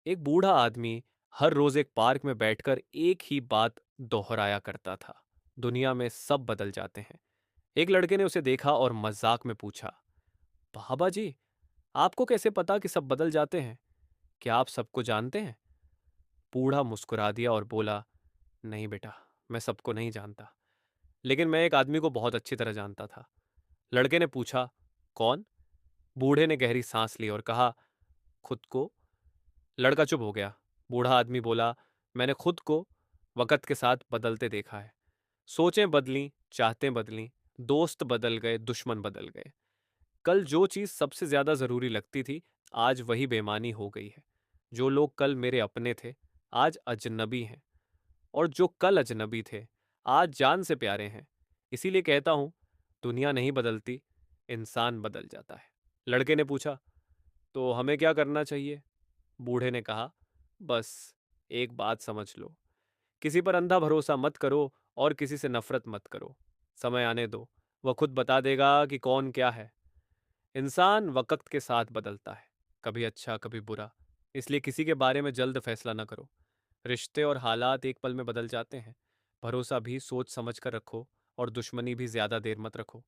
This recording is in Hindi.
एक बूढ़ा आदमी हर रोज एक पार्क में बैठकर एक ही बात दोहराया करता था। दुनिया में सब बदल जाते हैं। एक लड़के ने उसे देखा और मजाक में पूछा, बाबा जी, आपको कैसे पता कि सब बदल जाते हैं? क्या आप सबको जानते हैं? बूढ़ा मुस्कुरा दिया और बोला, नहीं बेटा, मैं सबको नहीं जानता, लेकिन मैं एक आदमी को बहुत अच्छी तरह जानता था। लड़के ने पूछा, कौन? बूढ़े ने गहरी सांस ली और कहा, खुद को। लड़का चुप हो गया। बूढ़ा आदमी बोला, मैंने खुद को वक़्त के साथ बदलते देखा है। सोचें बदलीं, चाहतें बदलीं, दोस्त बदल गए, दुश्मन बदल गए। कल जो चीज़ सबसे ज़्यादा ज़रूरी लगती थी, आज वही बेमानी हो गई है। जो लोग कल मेरे अपने थे, आज अजनबी हैं। और जो कल अजनबी थे, आज जान से प्यारे हैं। इसीलिए कहता हूँ, दुनिया नहीं बदलती, इंसान बदल जाता है। लड़के ने पूछा, तो हमें क्या करना चाहिए? बूढ़े ने कहा, बस एक बात समझ लो, किसी पर अंधा भरोसा मत करो और किसी से नफरत मत करो। समय आने दो, वह खुद बता देगा कि कौन क्या है। इंसान वक़्त के साथ बदलता है, कभी अच्छा कभी बुरा। इसलिए किसी के बारे में जल्द फैसला न करो। रिश्ते और हालात एक पल में बदल जाते हैं। भरोसा भी सोच समझ कर रखो और दुश्मनी भी ज़्यादा देर मत रखो।